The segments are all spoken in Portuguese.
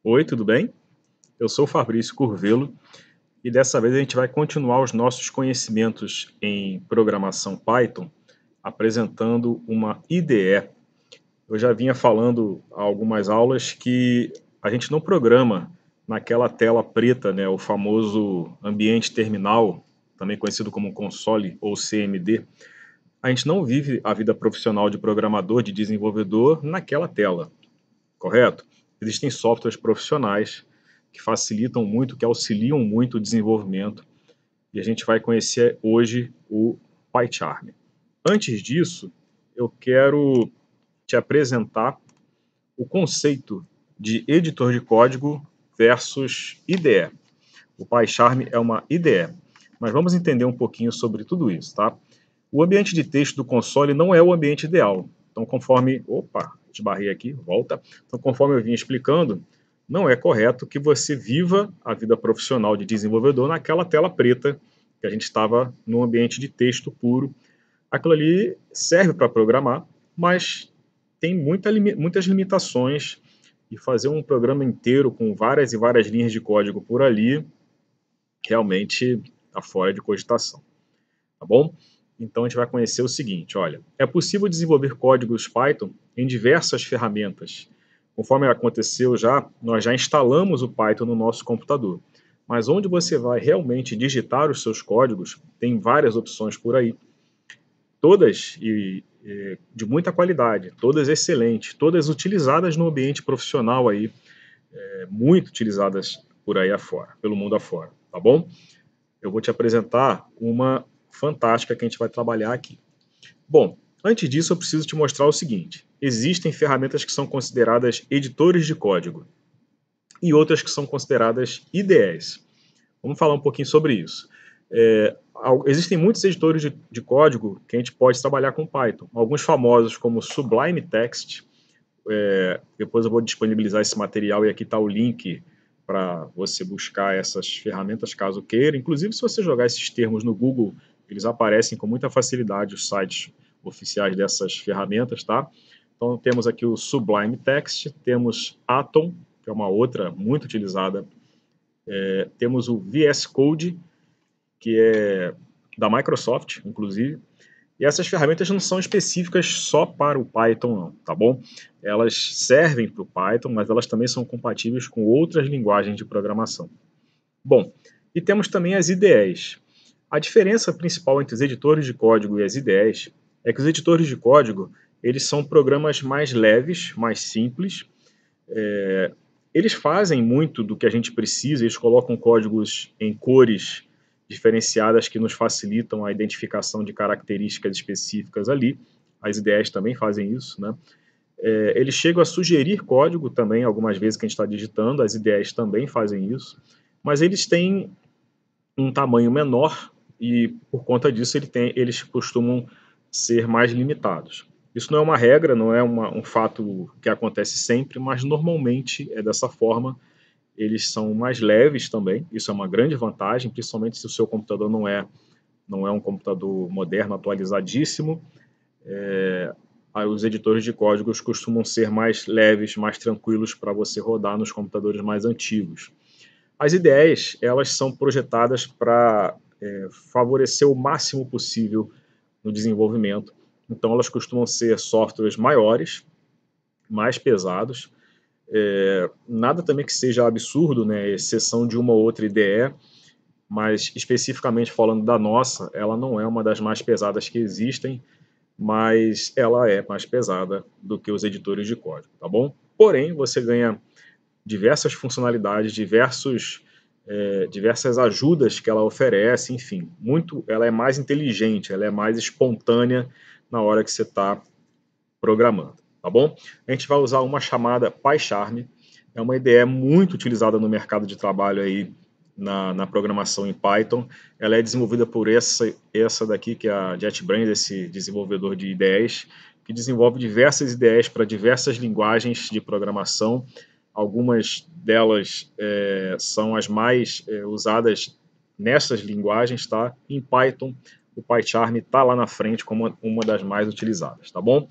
Oi, tudo bem? Eu sou o Fabrício Curvelo e dessa vez a gente vai continuar os nossos conhecimentos em programação Python, apresentando uma IDE. Eu já vinha falando há algumas aulas que a gente não programa naquela tela preta, né, o famoso ambiente terminal, também conhecido como console ou CMD. A gente não vive a vida profissional de programador, de desenvolvedor naquela tela, correto? Existem softwares profissionais que facilitam muito, que auxiliam muito o desenvolvimento, e a gente vai conhecer hoje o PyCharm. Antes disso, eu quero te apresentar o conceito de editor de código versus IDE. O PyCharm é uma IDE, mas vamos entender um pouquinho sobre tudo isso, tá? O ambiente de texto do console não é o ambiente ideal. Então, conforme... Opa, esbarrei aqui, volta. Então, conforme eu vim explicando, não é correto que você viva a vida profissional de desenvolvedor naquela tela preta que a gente estava no ambiente de texto puro. Aquilo ali serve para programar, mas tem muitas limitações e fazer um programa inteiro com várias e várias linhas de código por ali realmente está fora de cogitação, tá bom? Então a gente vai conhecer o seguinte, olha, é possível desenvolver códigos Python em diversas ferramentas. Conforme aconteceu já, nós já instalamos o Python no nosso computador. Mas onde você vai realmente digitar os seus códigos, tem várias opções por aí. Todas de muita qualidade, todas excelentes, todas utilizadas no ambiente profissional aí, muito utilizadas por aí afora, pelo mundo afora, tá bom? Eu vou te apresentar uma fantástica que a gente vai trabalhar aqui. Bom, antes disso eu preciso te mostrar o seguinte. Existem ferramentas que são consideradas editores de código e outras que são consideradas IDEs. Vamos falar um pouquinho sobre isso. Existem muitos editores de código que a gente pode trabalhar com Python. Alguns famosos como Sublime Text. Depois eu vou disponibilizar esse material e aqui está o link para você buscar essas ferramentas caso queira. Inclusive, se você jogar esses termos no Google, eles aparecem com muita facilidade os sites oficiais dessas ferramentas, tá? Então, temos aqui o Sublime Text, temos Atom, que é uma outra muito utilizada. Temos o VS Code, que é da Microsoft, inclusive. E essas ferramentas não são específicas só para o Python, não, tá bom? Elas servem para o Python, mas elas também são compatíveis com outras linguagens de programação. Bom, e temos também as IDEs. A diferença principal entre os editores de código e as IDEs é que os editores de código, eles são programas mais leves, mais simples. Eles fazem muito do que a gente precisa, eles colocam códigos em cores diferenciadas que nos facilitam a identificação de características específicas ali. As IDEs também fazem isso, né? Eles chegam a sugerir código também, algumas vezes que a gente está digitando, as IDEs também fazem isso, mas eles têm um tamanho menor e, por conta disso, eles costumam ser mais limitados. Isso não é uma regra, não é um fato que acontece sempre, mas normalmente é dessa forma. Eles são mais leves também, isso é uma grande vantagem, principalmente se o seu computador não é um computador moderno, atualizadíssimo. Os editores de códigos costumam ser mais leves, mais tranquilos para você rodar nos computadores mais antigos. As IDEs, elas são projetadas para favorecer o máximo possível no desenvolvimento. Então, elas costumam ser softwares maiores, mais pesados, nada também que seja absurdo, né, exceção de uma ou outra IDE, mas especificamente falando da nossa, ela não é uma das mais pesadas que existem, mas ela é mais pesada do que os editores de código, tá bom? Porém, você ganha diversas funcionalidades, diversas ajudas que ela oferece, enfim, ela é mais inteligente, ela é mais espontânea na hora que você está programando, tá bom? A gente vai usar uma chamada PyCharm, é uma IDE muito utilizada no mercado de trabalho aí na programação em Python. Ela é desenvolvida por essa daqui, que é a JetBrains, esse desenvolvedor de IDEs, que desenvolve diversas IDEs para diversas linguagens de programação. Algumas delas são as mais usadas nessas linguagens, tá? Em Python, o PyCharm está lá na frente como uma das mais utilizadas, tá bom?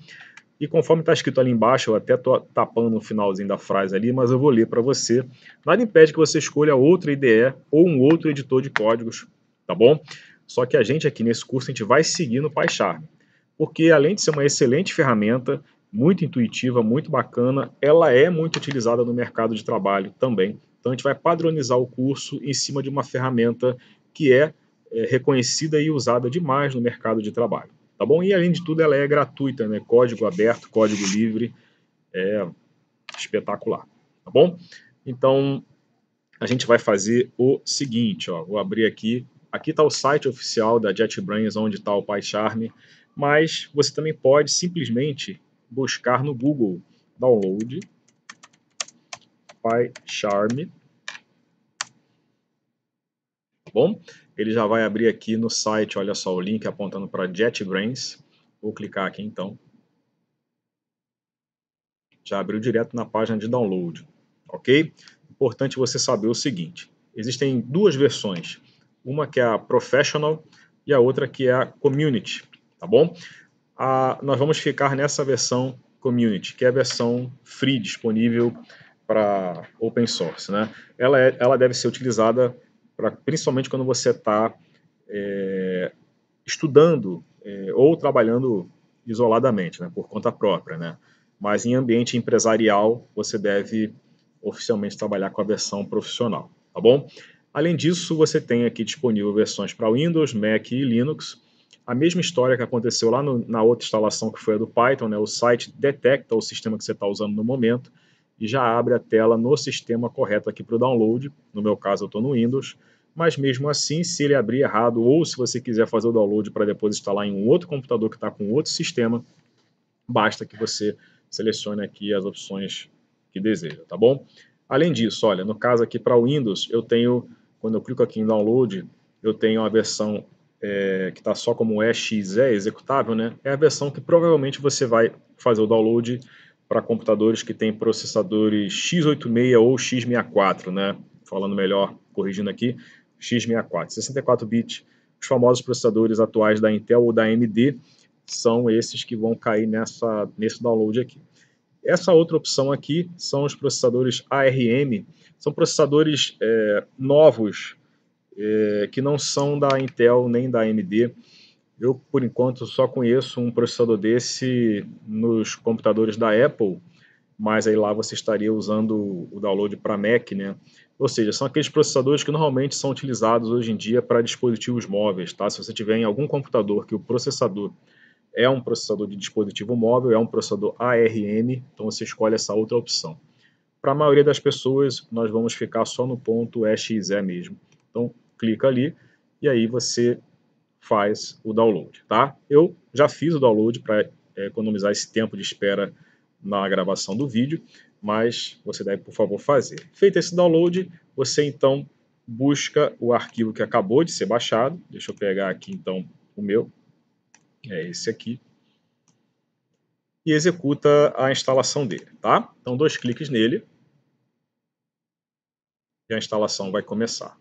E conforme está escrito ali embaixo, eu até estou tapando no finalzinho da frase ali, mas eu vou ler para você. Nada impede que você escolha outra IDE ou um outro editor de códigos, tá bom? Só que a gente aqui nesse curso, a gente vai seguir no PyCharm, porque além de ser uma excelente ferramenta, muito intuitiva, muito bacana, ela é muito utilizada no mercado de trabalho também. Então a gente vai padronizar o curso em cima de uma ferramenta que é reconhecida e usada demais no mercado de trabalho. Tá bom? E além de tudo, ela é gratuita, né? Código aberto, código livre, é espetacular. Tá bom? Então, a gente vai fazer o seguinte, ó. Vou abrir aqui. Aqui está o site oficial da JetBrains, onde está o PyCharm, mas você também pode simplesmente buscar no Google download PyCharm, tá bom? Ele já vai abrir aqui no site, olha só o link apontando para JetBrains. Vou clicar aqui então. Já abriu direto na página de download, ok? Importante você saber o seguinte, existem duas versões, uma que é a Professional e a outra que é a Community, tá bom? Nós vamos ficar nessa versão Community, que é a versão free disponível para open source, né? Ela deve ser utilizada principalmente quando você está estudando ou trabalhando isoladamente, né, por conta própria, né? Mas em ambiente empresarial, você deve oficialmente trabalhar com a versão profissional, tá bom? Além disso, você tem aqui disponível versões para Windows, Mac e Linux. A mesma história que aconteceu lá na outra instalação, que foi a do Python, né? O site detecta o sistema que você está usando no momento e já abre a tela no sistema correto aqui para o download. No meu caso, eu estou no Windows. Mas mesmo assim, se ele abrir errado ou se você quiser fazer o download para depois instalar em um outro computador que está com outro sistema, basta que você selecione aqui as opções que deseja, tá bom? Além disso, olha, no caso aqui para o Windows, eu tenho, quando eu clico aqui em download, eu tenho a versão que está só como exe, executável, né? É a versão que provavelmente você vai fazer o download para computadores que têm processadores x86 ou x64, né? Falando melhor, corrigindo aqui, x64, 64 bits, os famosos processadores atuais da Intel ou da AMD, são esses que vão cair nesse download aqui. Essa outra opção aqui são os processadores ARM, são processadores novos, que não são da Intel nem da AMD. Eu, por enquanto, só conheço um processador desse nos computadores da Apple, mas aí lá você estaria usando o download para Mac, né? Ou seja, são aqueles processadores que normalmente são utilizados hoje em dia para dispositivos móveis, tá? Se você tiver em algum computador que o processador é um processador de dispositivo móvel, é um processador ARM, então você escolhe essa outra opção. Para a maioria das pessoas, nós vamos ficar só no ponto exe mesmo. Então, clica ali e aí você faz o download, tá? Eu já fiz o download para economizar esse tempo de espera na gravação do vídeo, mas você deve, por favor, fazer. Feito esse download, você então busca o arquivo que acabou de ser baixado. Deixa eu pegar aqui então o meu, é esse aqui, e executa a instalação dele, tá? Então, 2 cliques nele e a instalação vai começar.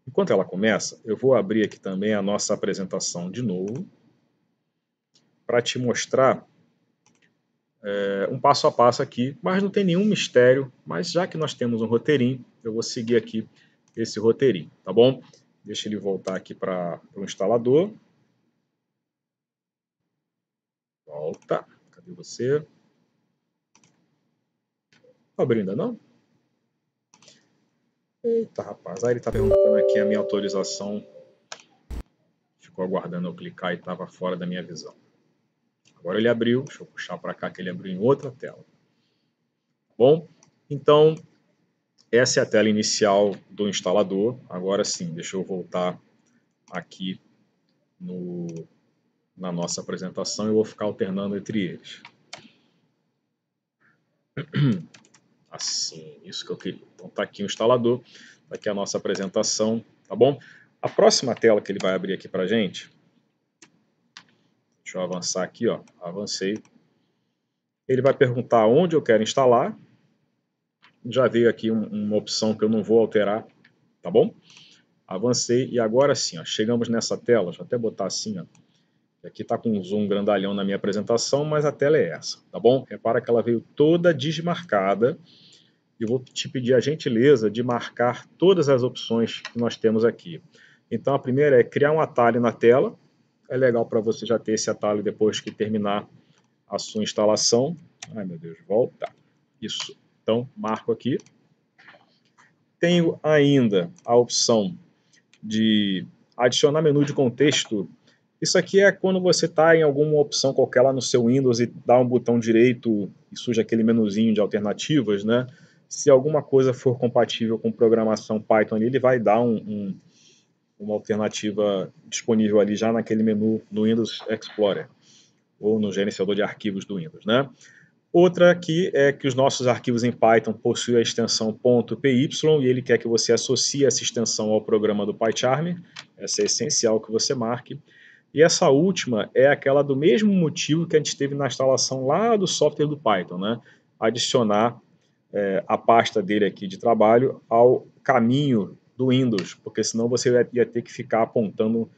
Enquanto ela começa, eu vou abrir aqui também a nossa apresentação de novo para te mostrar um passo a passo aqui, mas não tem nenhum mistério, mas já que nós temos um roteirinho, eu vou seguir aqui esse roteirinho, tá bom? Deixa ele voltar aqui para o instalador. Volta, cadê você? Não abriu ainda não? Eita, rapaz, aí ele está perguntando aqui a minha autorização. Ficou aguardando eu clicar e estava fora da minha visão. Agora ele abriu, deixa eu puxar para cá que ele abriu em outra tela. Bom, então essa é a tela inicial do instalador. Agora sim, deixa eu voltar aqui na nossa apresentação e eu vou ficar alternando entre eles. Assim, isso que eu queria. Então tá aqui o instalador, tá aqui a nossa apresentação, tá bom? A próxima tela que ele vai abrir aqui pra gente, deixa eu avançar aqui, ó, avancei. Ele vai perguntar onde eu quero instalar. Já veio aqui uma opção que eu não vou alterar, tá bom? Avancei e agora sim, ó, chegamos nessa tela, deixa eu até botar assim, ó, Aqui está com um zoom grandalhão na minha apresentação, mas a tela é essa, tá bom? Repara que ela veio toda desmarcada. E vou te pedir a gentileza de marcar todas as opções que nós temos aqui. Então, a primeira é criar um atalho na tela. É legal para você já ter esse atalho depois que terminar a sua instalação. Ai, meu Deus, volta. Isso. Então, marco aqui. Tenho ainda a opção de adicionar menu de contexto. Isso aqui é quando você está em alguma opção qualquer lá no seu Windows e dá um botão direito e surge aquele menuzinho de alternativas, né? Se alguma coisa for compatível com programação Python ali, ele vai dar uma alternativa disponível ali já naquele menu no Windows Explorer ou no gerenciador de arquivos do Windows, né? Outra aqui é que os nossos arquivos em Python possuem a extensão .py e ele quer que você associe essa extensão ao programa do PyCharm. Essa é essencial que você marque. E essa última é aquela do mesmo motivo que a gente teve na instalação lá do software do Python, né? Adicionar a pasta dele aqui de trabalho ao caminho do Windows, porque senão você ia ter que ficar apontando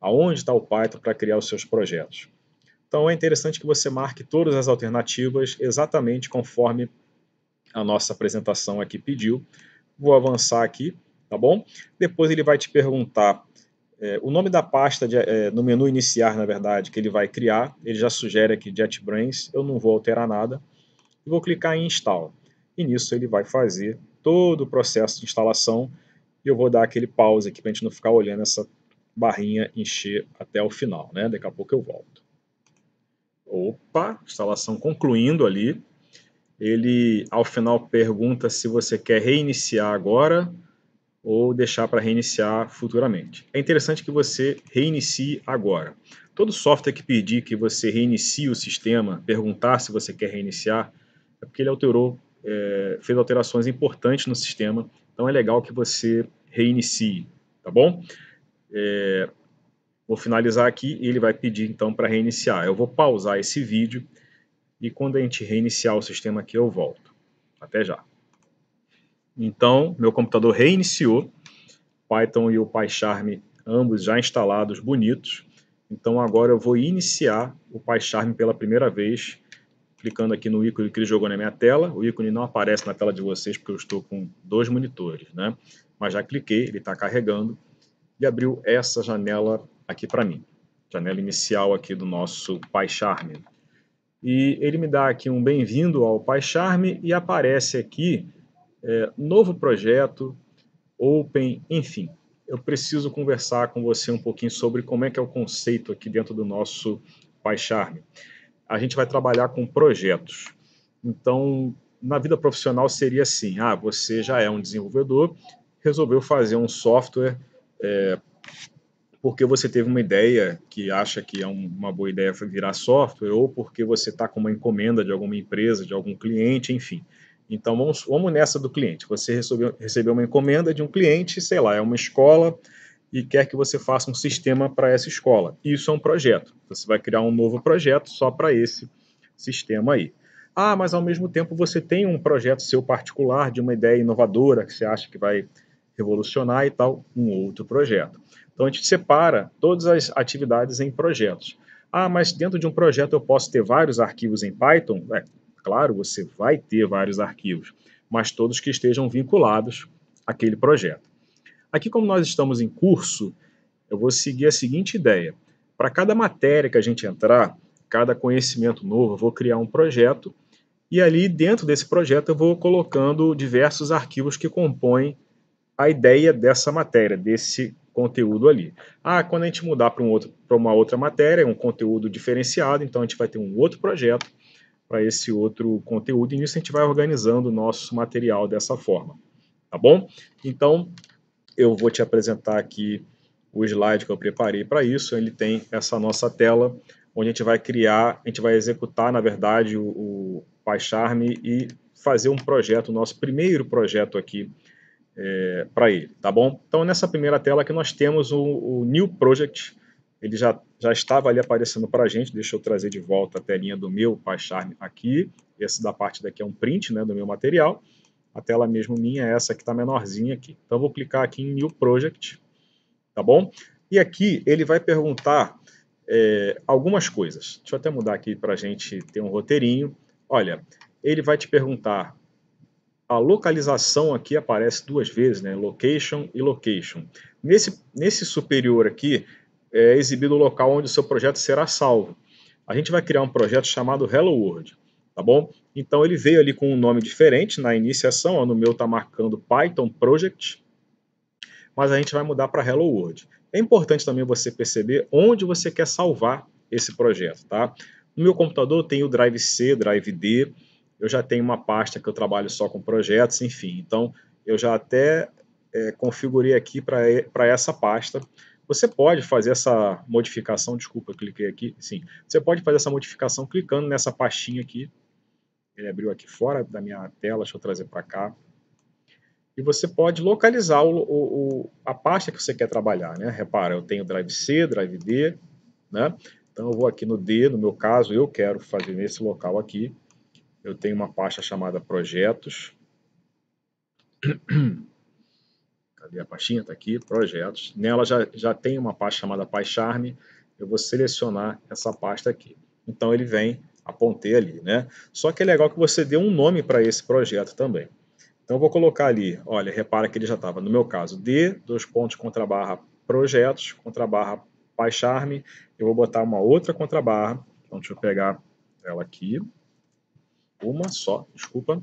aonde está o Python para criar os seus projetos. Então é interessante que você marque todas as alternativas exatamente conforme a nossa apresentação aqui pediu. Vou avançar aqui, tá bom? Depois ele vai te perguntar o nome da pasta no menu iniciar, na verdade, que ele vai criar. Ele já sugere aqui JetBrains, eu não vou alterar nada. E vou clicar em Install. E nisso ele vai fazer todo o processo de instalação. E eu vou dar aquele pause aqui para a gente não ficar olhando essa barrinha encher até o final, né? Daqui a pouco eu volto. Opa, instalação concluindo ali. Ele, ao final, pergunta se você quer reiniciar agora ou deixar para reiniciar futuramente. É interessante que você reinicie agora. Todo software que pedir que você reinicie o sistema, perguntar se você quer reiniciar, é porque ele alterou, fez alterações importantes no sistema, então é legal que você reinicie, tá bom? Vou finalizar aqui e ele vai pedir então para reiniciar. Eu vou pausar esse vídeo e quando a gente reiniciar o sistema aqui eu volto. Até já. Então, meu computador reiniciou, Python e o PyCharm ambos já instalados, bonitos. Então agora eu vou iniciar o PyCharm pela primeira vez, clicando aqui no ícone que ele jogou na minha tela. O ícone não aparece na tela de vocês porque eu estou com 2 monitores, né? Mas já cliquei, ele está carregando e abriu essa janela aqui para mim. Janela inicial aqui do nosso PyCharm. E ele me dá aqui um bem-vindo ao PyCharm e aparece aqui novo projeto, Open, enfim. Eu preciso conversar com você um pouquinho sobre como é que é o conceito aqui dentro do nosso PyCharm. A gente vai trabalhar com projetos. Então, na vida profissional seria assim, você já é um desenvolvedor, resolveu fazer um software porque você teve uma ideia que acha que é uma boa ideia virar software, ou porque você está com uma encomenda de alguma empresa, de algum cliente, enfim. Então, vamos nessa do cliente. Você recebeu uma encomenda de um cliente, sei lá, é uma escola, e quer que você faça um sistema para essa escola. Isso é um projeto. Você vai criar um novo projeto só para esse sistema aí. Mas ao mesmo tempo você tem um projeto seu particular de uma ideia inovadora que você acha que vai revolucionar e tal, um outro projeto. Então a gente separa todas as atividades em projetos. Mas dentro de um projeto eu posso ter vários arquivos em Python? Claro, você vai ter vários arquivos, mas todos que estejam vinculados àquele projeto. Aqui, como nós estamos em curso, eu vou seguir a seguinte ideia. Para cada matéria que a gente entrar, cada conhecimento novo, eu vou criar um projeto e ali dentro desse projeto eu vou colocando diversos arquivos que compõem a ideia dessa matéria, desse conteúdo ali. Quando a gente mudar para uma outra matéria, um conteúdo diferenciado, então a gente vai ter um outro projeto para esse outro conteúdo e nisso a gente vai organizando o nosso material dessa forma, tá bom? Então, eu vou te apresentar aqui o slide que eu preparei para isso. Ele tem essa nossa tela, onde a gente vai criar, a gente vai executar, na verdade, o PyCharm e fazer um projeto, o nosso primeiro projeto aqui para ele, tá bom? Então, nessa primeira tela aqui nós temos o New Project, ele já estava ali aparecendo para a gente, deixa eu trazer de volta a telinha do meu PyCharm aqui, esse da parte daqui é um print, né, do meu material, a tela mesmo minha é essa que está menorzinha aqui. Então, eu vou clicar aqui em New Project, tá bom? E aqui ele vai perguntar algumas coisas. Deixa eu até mudar aqui para a gente ter um roteirinho. Olha, ele vai te perguntar, a localização aqui aparece duas vezes, né? Location e location. Nesse superior aqui, é exibido o local onde o seu projeto será salvo. A gente vai criar um projeto chamado Hello World, tá bom? Então ele veio ali com um nome diferente na iniciação, ó, no meu está marcando Python Project, mas a gente vai mudar para Hello World. É importante também você perceber onde você quer salvar esse projeto, tá? No meu computador tem o Drive C, Drive D, eu já tenho uma pasta que eu trabalho só com projetos, enfim. Então, eu já até configurei aqui para essa pasta. Você pode fazer essa modificação, desculpa, eu cliquei aqui, sim. Você pode fazer essa modificação clicando nessa pastinha aqui. Ele abriu aqui fora da minha tela, deixa eu trazer para cá. E você pode localizar a pasta que você quer trabalhar, né? Repara, eu tenho Drive C, Drive D, né? Então eu vou aqui no D, no meu caso, eu quero fazer nesse local aqui. Eu tenho uma pasta chamada Projetos. Cadê a pastinha? Está aqui, Projetos. Nela já tem uma pasta chamada PyCharm. Eu vou selecionar essa pasta aqui. Então ele vem, apontei ali, né? Só que é legal que você dê um nome para esse projeto também. Então eu vou colocar ali, olha, repara que ele já estava, no meu caso, D, projetos, PyCharm. Eu vou botar uma outra contrabarra. Então deixa eu pegar ela aqui. Uma só, desculpa.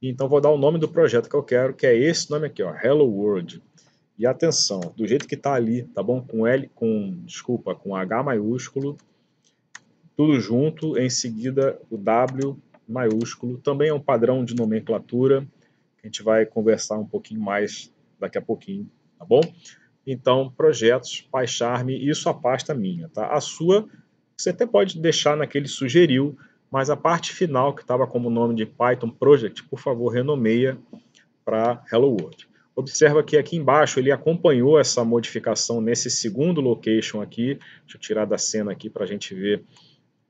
Então vou dar o nome do projeto que eu quero, que é esse nome aqui, ó, Hello World. E atenção, do jeito que está ali, tá bom? Com H maiúsculo, tudo junto, em seguida o W maiúsculo. Também é um padrão de nomenclatura. A gente vai conversar um pouquinho mais daqui a pouquinho, tá bom? Então, projetos, PyCharm, isso a pasta minha, tá? A sua, você até pode deixar naquele sugeriu, mas a parte final, que estava como nome de Python Project, por favor, renomeia para Hello World. Observa que aqui embaixo ele acompanhou essa modificação nesse segundo location aqui. Deixa eu tirar da cena aqui para a gente ver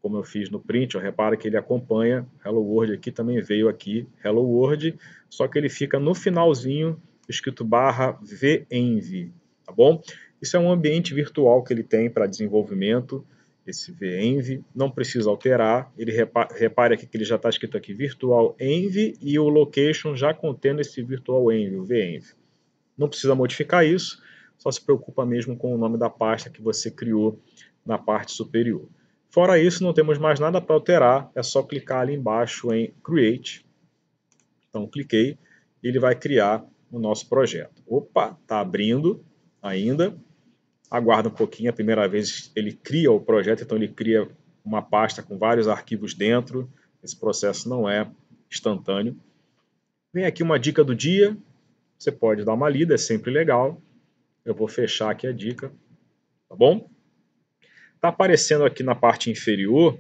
como eu fiz no print. Repara que ele acompanha Hello World aqui, também veio aqui Hello World, só que ele fica no finalzinho escrito /venv, tá bom? Isso é um ambiente virtual que ele tem para desenvolvimento, esse venv, não precisa alterar. Ele repare aqui que ele já está escrito aqui virtual env e o location já contendo esse virtual env, o venv. Não precisa modificar isso, só se preocupa mesmo com o nome da pasta que você criou na parte superior. Fora isso, não temos mais nada para alterar, é só clicar ali embaixo em Create. Então, cliquei e ele vai criar o nosso projeto. Opa, está abrindo ainda. Aguarda um pouquinho, a primeira vez ele cria o projeto, então ele cria uma pasta com vários arquivos dentro. Esse processo não é instantâneo. Vem aqui uma dica do dia, você pode dar uma lida, é sempre legal. Eu vou fechar aqui a dica, tá bom? Está aparecendo aqui na parte inferior,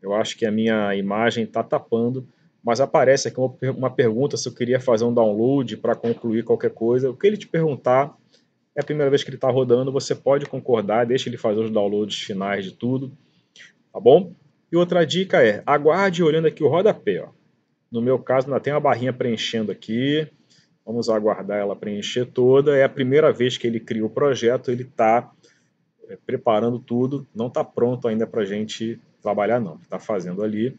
eu acho que a minha imagem está tapando, mas aparece aqui uma pergunta se eu queria fazer um download para concluir qualquer coisa. O que ele te perguntar, é a primeira vez que ele está rodando, você pode concordar, deixa ele fazer os downloads finais de tudo, tá bom? E outra dica é, aguarde olhando aqui o rodapé, ó. No meu caso, ainda tem uma barrinha preenchendo aqui, vamos aguardar ela preencher toda. É a primeira vez que ele cria o projeto, ele está preparando tudo, não está pronto ainda para a gente trabalhar não, está fazendo ali,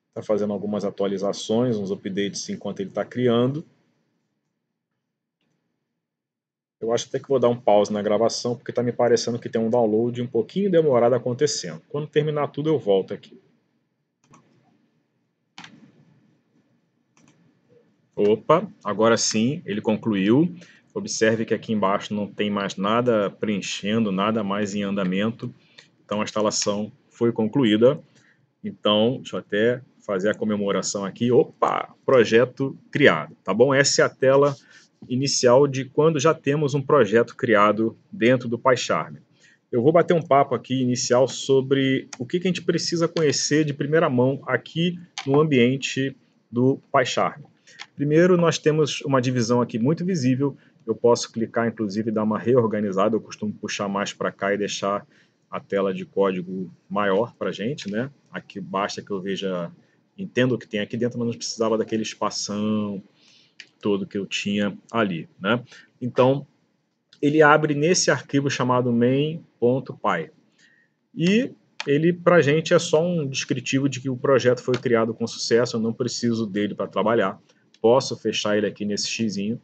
está fazendo algumas atualizações, uns updates enquanto ele está criando. Eu acho até que vou dar um pause na gravação, porque está me parecendo que tem um download um pouquinho demorado acontecendo. Quando terminar tudo eu volto aqui. Opa, agora sim, ele concluiu. Observe que aqui embaixo não tem mais nada preenchendo, nada mais em andamento. Então a instalação foi concluída. Então, deixa eu até fazer a comemoração aqui. Opa, projeto criado, tá bom? Essa é a tela inicial de quando já temos um projeto criado dentro do PyCharm. Eu vou bater um papo aqui inicial sobre o que a gente precisa conhecer de primeira mão aqui no ambiente do PyCharm. Primeiro, nós temos uma divisão aqui muito visível. Eu posso clicar, inclusive, e dar uma reorganizada. Eu costumo puxar mais para cá e deixar a tela de código maior para a gente, né? Aqui basta que eu veja, entenda o que tem aqui dentro, mas não precisava daquele espação todo que eu tinha ali, né? Então, ele abre nesse arquivo chamado main.py. E ele, para a gente, é só um descritivo de que o projeto foi criado com sucesso, eu não preciso dele para trabalhar. Posso fechar ele aqui nesse xizinho,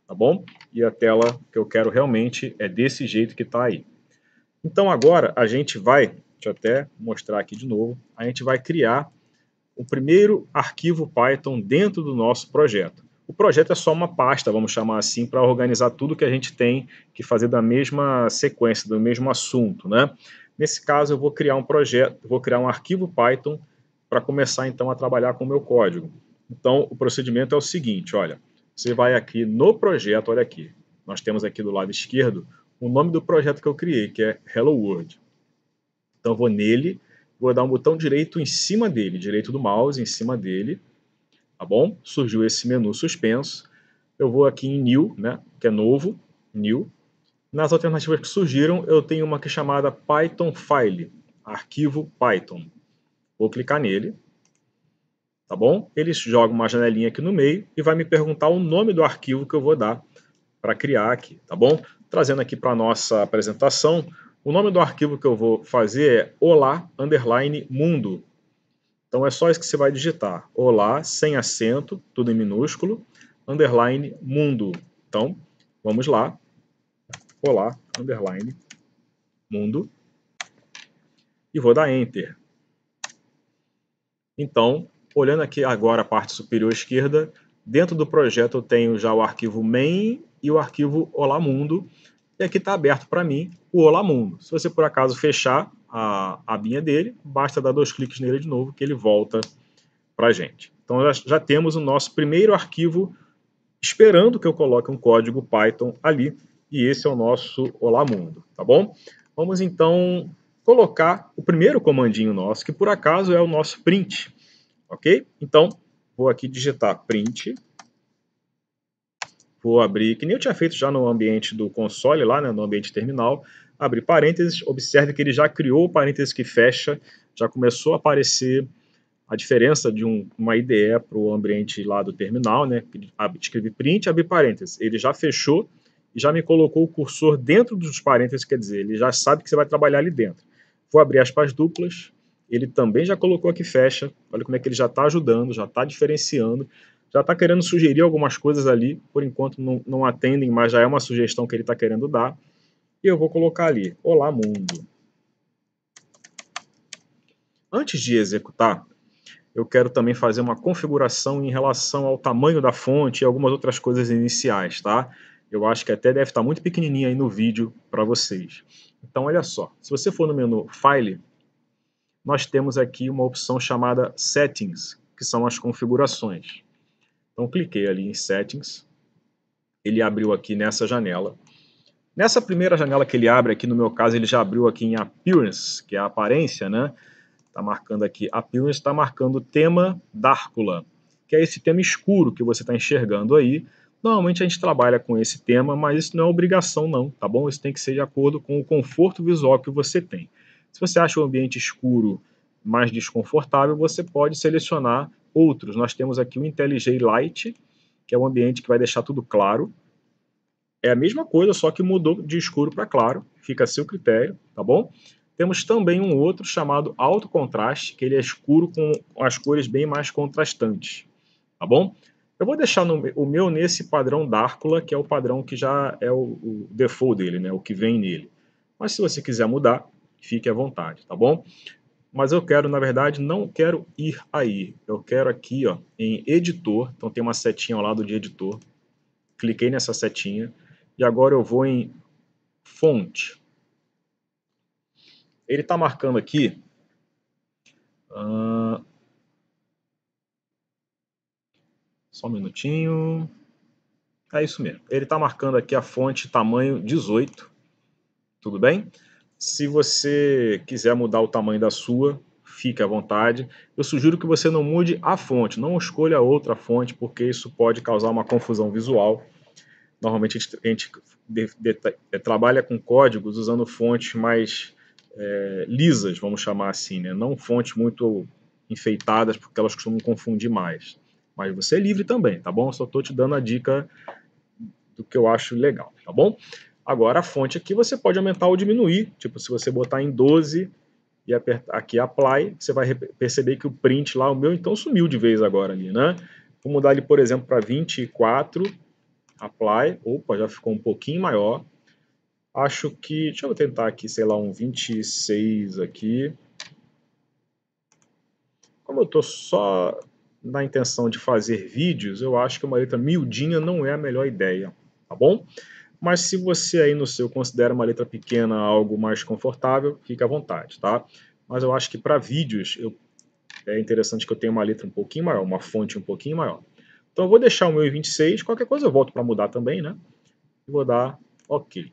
tá bom? E a tela que eu quero realmente é desse jeito que está aí. Então agora a gente vai, deixa eu até mostrar aqui de novo, a gente vai criar o primeiro arquivo Python dentro do nosso projeto. O projeto é só uma pasta, vamos chamar assim, para organizar tudo que a gente tem que fazer da mesma sequência, do mesmo assunto, né? Nesse caso, eu vou criar um projeto, vou criar um arquivo Python para começar então a trabalhar com o meu código. Então, o procedimento é o seguinte, olha, você vai aqui no projeto, olha aqui, nós temos aqui do lado esquerdo o nome do projeto que eu criei, que é Hello World. Então, eu vou nele, vou dar um botão direito em cima dele, direito do mouse em cima dele, tá bom? Surgiu esse menu suspenso. Eu vou aqui em New, né, que é novo, New. Nas alternativas que surgiram, eu tenho uma aqui chamada Python File, arquivo Python. Vou clicar nele, tá bom? Ele joga uma janelinha aqui no meio e vai me perguntar o nome do arquivo que eu vou dar para criar aqui, tá bom? Trazendo aqui para a nossa apresentação, o nome do arquivo que eu vou fazer é olá_mundo. Então é só isso que você vai digitar. Olá, sem acento, tudo em minúsculo, underline mundo. Então, vamos lá. Olá, underline mundo. E vou dar Enter. Então, olhando aqui agora a parte superior esquerda, dentro do projeto eu tenho já o arquivo main e o arquivo Olá Mundo. E aqui está aberto para mim o Olá Mundo. Se você por acaso fechar a abinha dele, basta dar 2 cliques nele de novo que ele volta para a gente. Então já temos o nosso primeiro arquivo esperando que eu coloque um código Python ali, e esse é o nosso Olá Mundo, tá bom? Vamos então colocar o primeiro comandinho nosso, que por acaso é o nosso print, ok? Então, vou aqui digitar print, vou abrir, que nem eu tinha feito já no ambiente do console, lá, né, no ambiente terminal, abrir parênteses, observe que ele já criou o parênteses que fecha, já começou a aparecer a diferença de uma IDE para o ambiente lá do terminal, né? Escrevi print, abri parênteses. Ele já fechou e já me colocou o cursor dentro dos parênteses, quer dizer, ele já sabe que você vai trabalhar ali dentro. Vou abrir aspas duplas, ele também já colocou aqui fecha, olha como é que ele já está ajudando, já está diferenciando, já está querendo sugerir algumas coisas ali, por enquanto não atendem, mas já é uma sugestão que ele está querendo dar. E eu vou colocar ali, olá mundo. Antes de executar, eu quero também fazer uma configuração em relação ao tamanho da fonte e algumas outras coisas iniciais, tá? Eu acho que até deve estar muito pequenininha aí no vídeo para vocês. Então, olha só, se você for no menu File, nós temos aqui uma opção chamada Settings, que são as configurações. Então, cliquei ali em Settings, ele abriu aqui nessa janela. Nessa primeira janela que ele abre aqui, no meu caso, ele já abriu aqui em Appearance, que é a aparência, né? Está marcando aqui Appearance, está marcando o tema Dárcula, que é esse tema escuro que você está enxergando aí. Normalmente a gente trabalha com esse tema, mas isso não é obrigação não, tá bom? Isso tem que ser de acordo com o conforto visual que você tem. Se você acha o ambiente escuro mais desconfortável, você pode selecionar outros. Nós temos aqui o IntelliJ Light, que é um ambiente que vai deixar tudo claro. É a mesma coisa, só que mudou de escuro para claro. Fica a seu critério, tá bom? Temos também um outro chamado Alto Contraste, que ele é escuro com as cores bem mais contrastantes, tá bom? Eu vou deixar o meu nesse padrão Dárcula, que é o padrão que já é o default dele, né? O que vem nele. Mas se você quiser mudar, fique à vontade, tá bom? Mas eu quero, na verdade, não quero ir aí. Eu quero aqui, ó, em Editor. Então tem uma setinha ao lado de Editor. Cliquei nessa setinha. E agora eu vou em Fonte. Ele está marcando aqui. Só um minutinho. É isso mesmo. Ele está marcando aqui a fonte tamanho 18. Tudo bem? Se você quiser mudar o tamanho da sua, fique à vontade. Eu sugiro que você não mude a fonte, não escolha outra fonte, porque isso pode causar uma confusão visual. Normalmente a gente trabalha com códigos usando fontes mais lisas, vamos chamar assim, né? Não fontes muito enfeitadas, porque elas costumam confundir mais. Mas você é livre também, tá bom? Eu só estou te dando a dica do que eu acho legal, tá bom? Agora a fonte aqui você pode aumentar ou diminuir, tipo se você botar em 12, e apertar aqui Apply, você vai perceber que o print lá, o meu, então sumiu de vez agora ali, né? Vou mudar ele, por exemplo, para 24, Apply, opa, já ficou um pouquinho maior. Acho que, deixa eu tentar aqui, sei lá, um 26 aqui. Como eu estou só na intenção de fazer vídeos, eu acho que uma letra miudinha não é a melhor ideia, tá bom? Mas se você aí no seu considera uma letra pequena algo mais confortável, fique à vontade, tá? Mas eu acho que para vídeos é interessante que eu tenha uma letra um pouquinho maior, uma fonte um pouquinho maior. Então eu vou deixar o meu em 26, qualquer coisa eu volto para mudar também, né? E vou dar OK.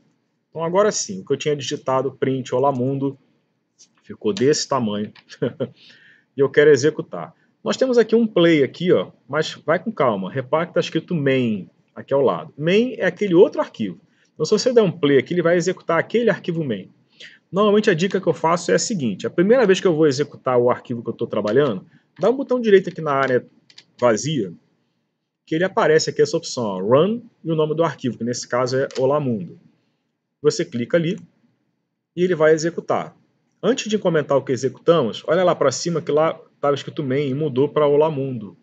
Então agora sim, o que eu tinha digitado, print Olá Mundo, ficou desse tamanho. E eu quero executar. Nós temos aqui um play aqui, ó, mas vai com calma. Repare que está escrito main aqui ao lado. Main é aquele outro arquivo. Então se você der um play aqui, ele vai executar aquele arquivo main. Normalmente a dica que eu faço é a seguinte: a primeira vez que eu vou executar o arquivo que eu estou trabalhando, dá um botão direito aqui na área vazia, que ele aparece aqui essa opção, ó, Run, e o nome do arquivo, que nesse caso é Olá Mundo. Você clica ali e ele vai executar. Antes de comentar o que executamos, olha lá para cima que lá estava escrito main e mudou para Olá Mundo.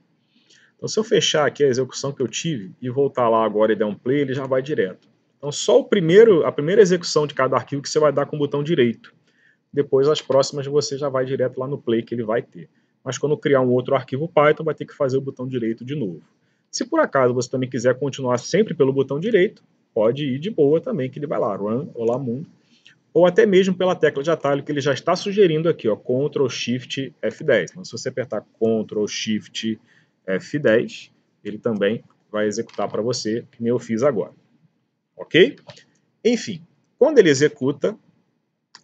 Então se eu fechar aqui a execução que eu tive e voltar lá agora e der um play, ele já vai direto. Então só a primeira execução de cada arquivo que você vai dar com o botão direito. Depois as próximas você já vai direto lá no play que ele vai ter. Mas quando criar um outro arquivo Python, vai ter que fazer o botão direito de novo. Se por acaso você também quiser continuar sempre pelo botão direito, pode ir de boa também, que ele vai lá, Run, Olá Mundo, ou até mesmo pela tecla de atalho que ele já está sugerindo aqui, ó, Ctrl Shift F10. Então, se você apertar Ctrl Shift F10, ele também vai executar para você, que nem eu fiz agora. Ok? Enfim, quando ele executa,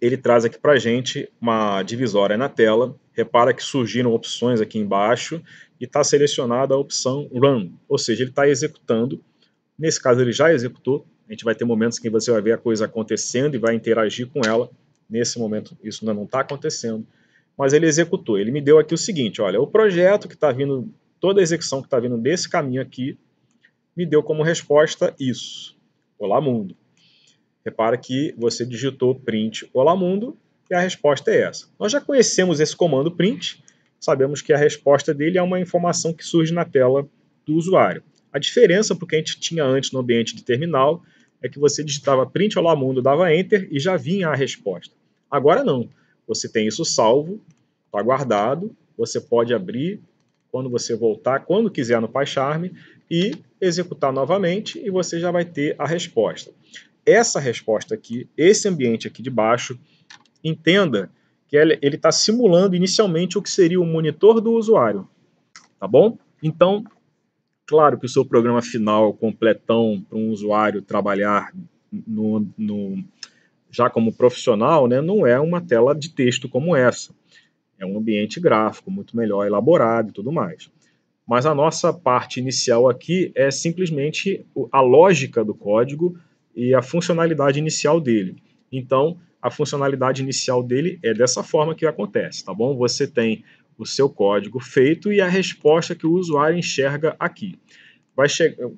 ele traz aqui para a gente uma divisória na tela. Repara que surgiram opções aqui embaixo e está selecionada a opção Run, ou seja, ele está executando. Nesse caso, ele já executou. A gente vai ter momentos que você vai ver a coisa acontecendo e vai interagir com ela. Nesse momento, isso ainda não está acontecendo. Mas ele executou. Ele me deu aqui o seguinte, olha, o projeto que está vindo, toda a execução que está vindo desse caminho aqui, me deu como resposta isso. Olá, mundo. Repara que você digitou print Olá, mundo, e a resposta é essa. Nós já conhecemos esse comando print, sabemos que a resposta dele é uma informação que surge na tela do usuário. A diferença para o que a gente tinha antes no ambiente de terminal é que você digitava print Olá Mundo, dava Enter e já vinha a resposta. Agora não. Você tem isso salvo, está guardado, você pode abrir quando você voltar, quando quiser no PyCharm, e executar novamente e você já vai ter a resposta. Essa resposta aqui, esse ambiente aqui de baixo, entenda que ele está simulando inicialmente o que seria o monitor do usuário, tá bom? Então, claro que o seu programa final completão para um usuário trabalhar já como profissional, né, não é uma tela de texto como essa. É um ambiente gráfico muito melhor elaborado e tudo mais. Mas a nossa parte inicial aqui é simplesmente a lógica do código e a funcionalidade inicial dele. Então, a funcionalidade inicial dele é dessa forma que acontece, tá bom? Você tem o seu código feito e a resposta que o usuário enxerga aqui.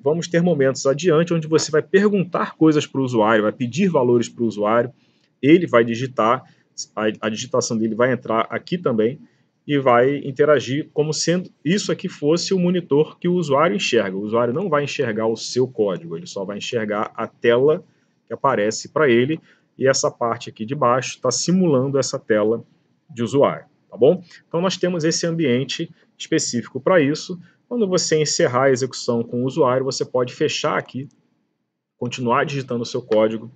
Vamos ter momentos adiante onde você vai perguntar coisas para o usuário, vai pedir valores para o usuário, ele vai digitar, a digitação dele vai entrar aqui também e vai interagir como sendo isso aqui fosse o monitor que o usuário enxerga. O usuário não vai enxergar o seu código, ele só vai enxergar a tela que aparece para ele e essa parte aqui de baixo está simulando essa tela de usuário, tá bom? Então nós temos esse ambiente específico para isso. Quando você encerrar a execução com o usuário, você pode fechar aqui, continuar digitando o seu código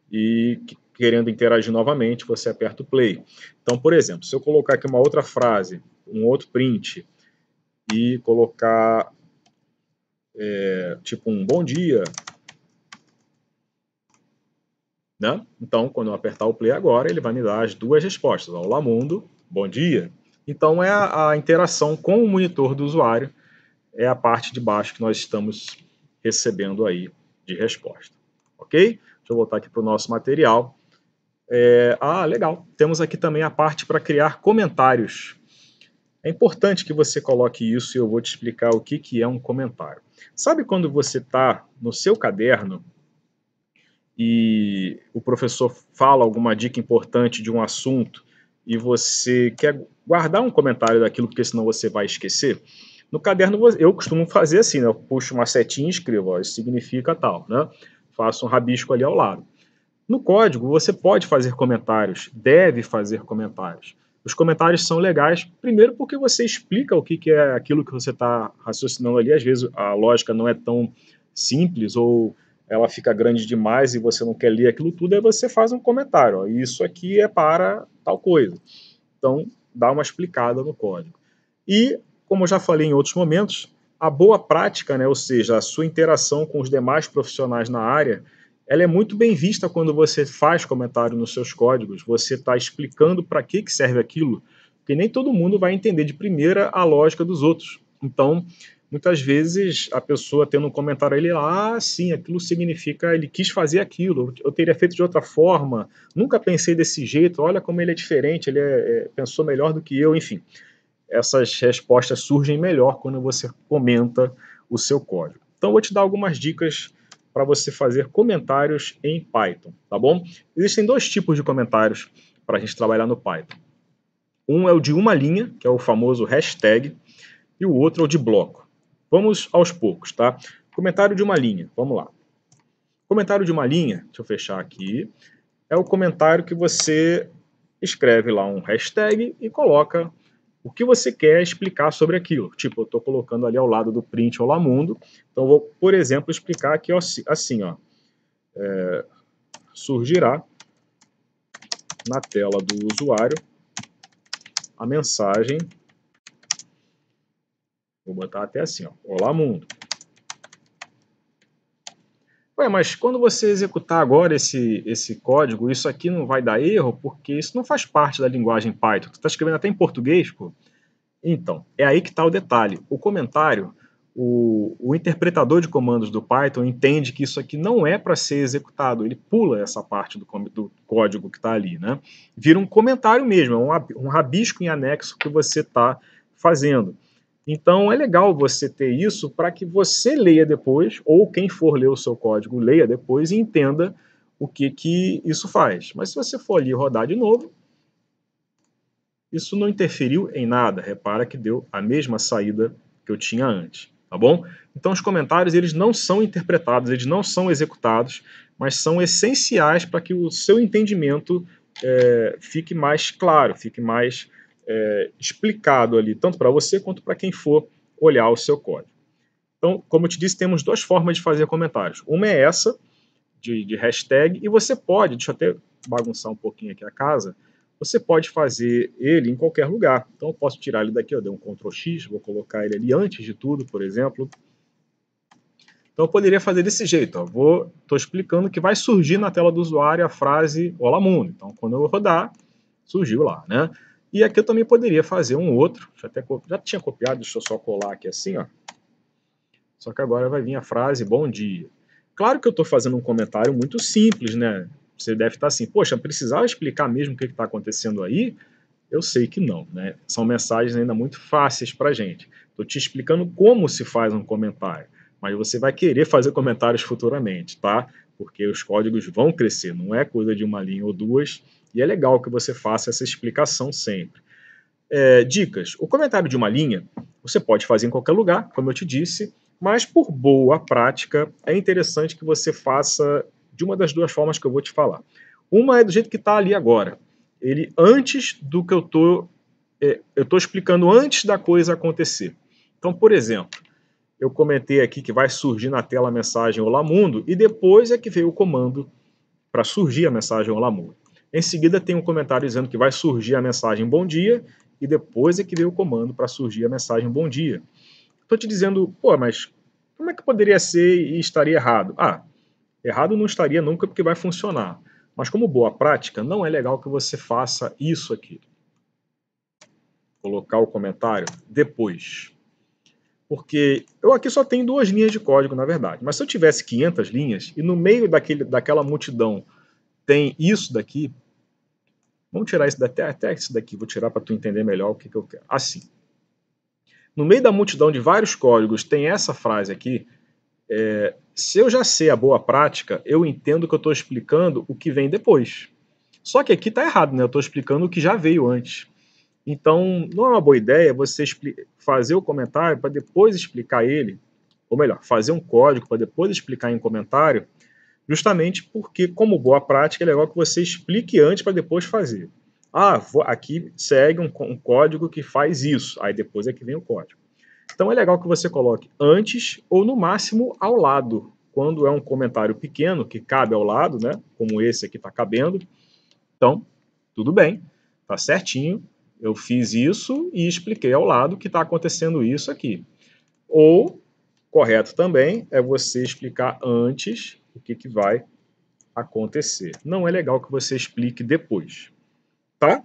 e querendo interagir novamente, você aperta o play. Então, por exemplo, se eu colocar aqui uma outra frase, um outro print, e colocar tipo um bom dia, né? Então, quando eu apertar o play agora, ele vai me dar as duas respostas. Olá, mundo, bom dia. Então, é a interação com o monitor do usuário, é a parte de baixo que nós estamos recebendo aí de resposta. Ok? Deixa eu voltar aqui para o nosso material. Legal. Temos aqui também a parte para criar comentários. É importante que você coloque isso e eu vou te explicar o que é um comentário. Sabe quando você está no seu caderno e o professor fala alguma dica importante de um assunto e você quer guardar um comentário daquilo, porque senão você vai esquecer, no caderno eu costumo fazer assim, né? Eu puxo uma setinha e escrevo, ó, isso significa tal, né? Faço um rabisco ali ao lado. No código, você pode fazer comentários, deve fazer comentários. Os comentários são legais, primeiro porque você explica o que é aquilo que você está raciocinando ali. Às vezes a lógica não é tão simples ou ela fica grande demais e você não quer ler aquilo tudo, aí você faz um comentário. Ó, isso aqui é para tal coisa. Então, dá uma explicada no código. E, como eu já falei em outros momentos, a boa prática, né, ou seja, a sua interação com os demais profissionais na área, ela é muito bem vista quando você faz comentário nos seus códigos, você está explicando para que serve aquilo, porque nem todo mundo vai entender de primeira a lógica dos outros. Então, muitas vezes, a pessoa tendo um comentário, ele, sim, aquilo significa, ele quis fazer aquilo, eu teria feito de outra forma, nunca pensei desse jeito, olha como ele é diferente, ele pensou melhor do que eu, enfim. Essas respostas surgem melhor quando você comenta o seu código. Então, eu vou te dar algumas dicas para você fazer comentários em Python, tá bom? Existem dois tipos de comentários para a gente trabalhar no Python. Um é o de uma linha, que é o famoso hashtag, e o outro é o de bloco. Vamos aos poucos, tá? Comentário de uma linha, vamos lá. Comentário de uma linha, deixa eu fechar aqui, é o comentário que você escreve lá um hashtag e coloca o que você quer explicar sobre aquilo. Tipo, eu estou colocando ali ao lado do print Olá Mundo, então eu vou, por exemplo, explicar aqui assim, ó, surgirá na tela do usuário a mensagem, vou botar até assim, ó, Olá Mundo. Ué, mas quando você executar agora esse código, isso aqui não vai dar erro, porque isso não faz parte da linguagem Python. Tu está escrevendo até em português, pô? Então, é aí que está o detalhe. O comentário, o interpretador de comandos do Python entende que isso aqui não é para ser executado. Ele pula essa parte do código que está ali, né? Vira um comentário mesmo, é um rabisco em anexo que você está fazendo. Então, é legal você ter isso para que você leia depois, ou quem for ler o seu código leia depois e entenda o que isso faz. Mas se você for ali rodar de novo, isso não interferiu em nada. Repara que deu a mesma saída que eu tinha antes, tá bom? Então os comentários eles não são interpretados, eles não são executados, mas são essenciais para que o seu entendimento fique mais claro, fique mais explicado ali, tanto para você quanto para quem for olhar o seu código. Então, como eu te disse, temos duas formas de fazer comentários. Uma é essa, de hashtag, e você pode, deixa eu até bagunçar um pouquinho aqui a casa, você pode fazer ele em qualquer lugar. Então eu posso tirar ele daqui, eu dei um Ctrl X, vou colocar ele ali antes de tudo, por exemplo. Então eu poderia fazer desse jeito, estou explicando que vai surgir na tela do usuário a frase Olá Mundo. Então quando eu rodar, surgiu lá, né? E aqui eu também poderia fazer um outro, já tinha copiado, deixa eu só colar aqui assim, ó. Só que agora vai vir a frase bom dia. Claro que eu estou fazendo um comentário muito simples, né? Você deve estar assim, poxa, precisava explicar mesmo o que está acontecendo aí? Eu sei que não, né? São mensagens ainda muito fáceis para a gente. Estou te explicando como se faz um comentário, mas você vai querer fazer comentários futuramente, tá? Porque os códigos vão crescer, não é coisa de uma linha ou duas, e é legal que você faça essa explicação sempre. Dicas. O comentário de uma linha você pode fazer em qualquer lugar, como eu te disse, mas por boa prática é interessante que você faça de uma das duas formas que eu vou te falar. Uma é do jeito que está ali agora. Ele antes do que eu estou explicando antes da coisa acontecer. Então, por exemplo, eu comentei aqui que vai surgir na tela a mensagem Olá Mundo e depois é que veio o comando para surgir a mensagem Olá Mundo. Em seguida tem um comentário dizendo que vai surgir a mensagem Bom Dia e depois é que veio o comando para surgir a mensagem Bom Dia. Estou te dizendo, pô, mas como é que poderia ser e estaria errado? Errado não estaria nunca porque vai funcionar. Mas como boa prática, não é legal que você faça isso aqui. Colocar o comentário depois. Porque eu aqui só tenho 2 linhas de código, na verdade. Mas se eu tivesse 500 linhas e no meio daquela multidão tem isso daqui, vamos tirar isso até isso daqui, vou tirar para tu entender melhor o que eu quero. Assim. No meio da multidão de vários códigos tem essa frase aqui. Se eu já sei a boa prática, eu entendo que eu estou explicando o que vem depois. Só que aqui está errado, né? Eu estou explicando o que já veio antes. Então, não é uma boa ideia você fazer o comentário para depois explicar ele, ou melhor, fazer um código para depois explicar em comentário, justamente porque, como boa prática, é legal que você explique antes para depois fazer. Ah, aqui segue um código que faz isso, aí depois é que vem o código. Então é legal que você coloque antes ou no máximo ao lado. Quando é um comentário pequeno que cabe ao lado, né? Como esse aqui está cabendo, então tudo bem, tá certinho. Eu fiz isso e expliquei ao lado que está acontecendo isso aqui. Ou, correto também, é você explicar antes o que vai acontecer. Não é legal que você explique depois, tá?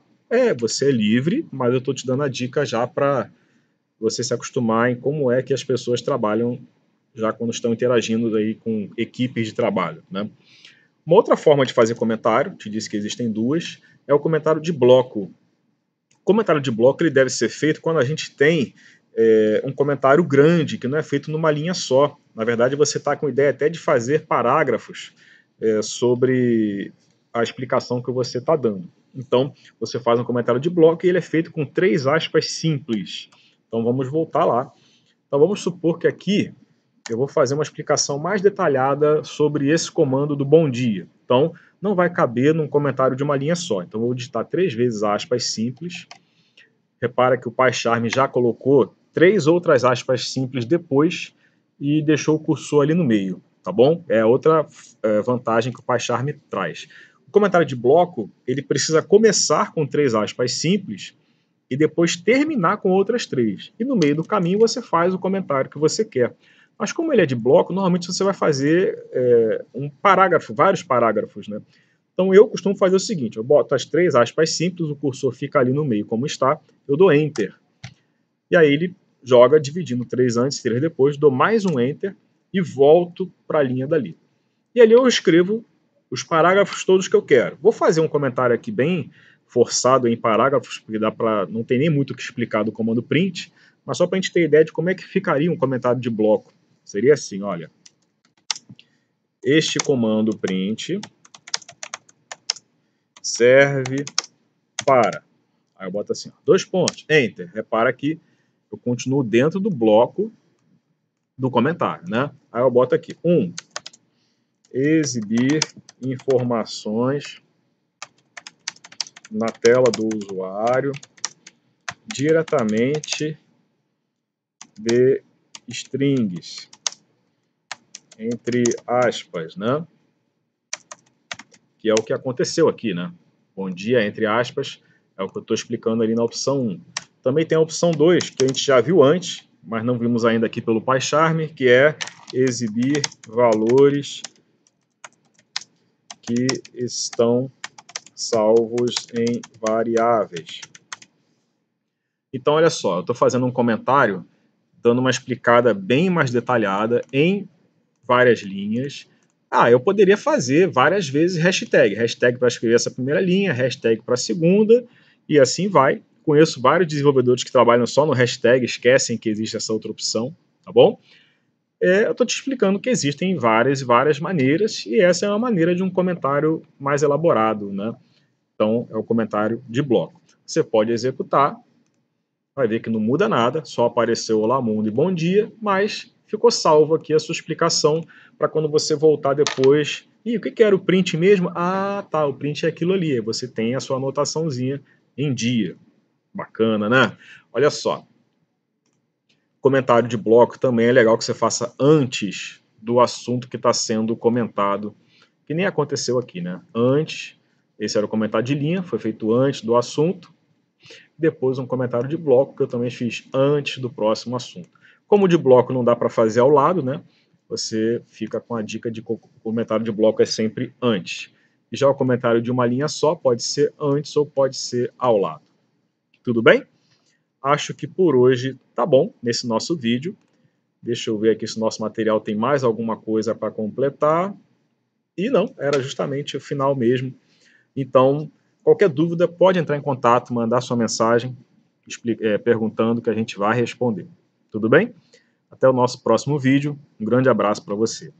Você é livre, mas eu estou te dando a dica já para você se acostumar em como é que as pessoas trabalham já quando estão interagindo aí com equipes de trabalho, né? Uma outra forma de fazer comentário, te disse que existem duas, é o comentário de bloco. O comentário de bloco ele deve ser feito quando a gente tem um comentário grande, que não é feito numa linha só. Na verdade, você está com ideia até de fazer parágrafos sobre a explicação que você está dando. Então, você faz um comentário de bloco e ele é feito com 3 aspas simples. Então, vamos voltar lá. Então, vamos supor que aqui eu vou fazer uma explicação mais detalhada sobre esse comando do bom dia. Então, não vai caber num comentário de uma linha só. Então, eu vou digitar 3 vezes aspas simples. Repara que o PyCharm já colocou 3 outras aspas simples depois e deixou o cursor ali no meio, tá bom? É outra vantagem que o PyCharm traz. O comentário de bloco, ele precisa começar com 3 aspas simples e depois terminar com outras 3. E no meio do caminho você faz o comentário que você quer. Mas como ele é de bloco, normalmente você vai fazer um parágrafo, vários parágrafos, né? Então eu costumo fazer o seguinte, eu boto as 3 aspas simples, o cursor fica ali no meio como está, eu dou Enter. E aí ele joga dividindo 3 antes e 3 depois, dou mais um Enter e volto para a linha dali. E ali eu escrevo os parágrafos todos que eu quero. Vou fazer um comentário aqui bem forçado em parágrafos, porque não tem nem muito o que explicar do comando print, mas só para a gente ter ideia de como é que ficaria um comentário de bloco. Seria assim, olha. Este comando print serve para... Aí eu boto assim, 2 pontos, Enter. Repara que eu continuo dentro do bloco do comentário, né? Aí eu boto aqui, 1. Exibir informações na tela do usuário diretamente de strings, entre aspas, né? Que é o que aconteceu aqui, né? Bom dia, entre aspas, é o que eu estou explicando ali na opção 1. Também tem a opção 2, que a gente já viu antes, mas não vimos ainda aqui pelo PyCharm, que é exibir valores que estão salvos em variáveis. Então, olha só, eu estou fazendo um comentário, dando uma explicada bem mais detalhada em várias linhas. Eu poderia fazer várias vezes hashtag. Hashtag para escrever essa primeira linha, hashtag para a segunda, e assim vai. Conheço vários desenvolvedores que trabalham só no hashtag, esquecem que existe essa outra opção, tá bom? Eu estou te explicando que existem várias e várias maneiras, e essa é uma maneira de um comentário mais elaborado, né? Então, é o comentário de bloco. Você pode executar, vai ver que não muda nada, só apareceu olá mundo e bom dia, mas ficou salvo aqui a sua explicação para quando você voltar depois. E o que era o print mesmo? Ah, tá, o print é aquilo ali. Aí você tem a sua anotaçãozinha em dia. Bacana, né? Olha só. Comentário de bloco também é legal que você faça antes do assunto que está sendo comentado, que nem aconteceu aqui, né? Antes, esse era o comentário de linha, foi feito antes do assunto. Depois um comentário de bloco, que eu também fiz antes do próximo assunto. Como de bloco não dá para fazer ao lado, né? Você fica com a dica de que o comentário de bloco é sempre antes. E já o comentário de uma linha só pode ser antes ou pode ser ao lado. Tudo bem? Acho que por hoje tá bom nesse nosso vídeo. Deixa eu ver aqui se o nosso material tem mais alguma coisa para completar. E não, era justamente o final mesmo. Então, qualquer dúvida pode entrar em contato, mandar sua mensagem perguntando que a gente vai responder. Tudo bem? Até o nosso próximo vídeo. Um grande abraço para você.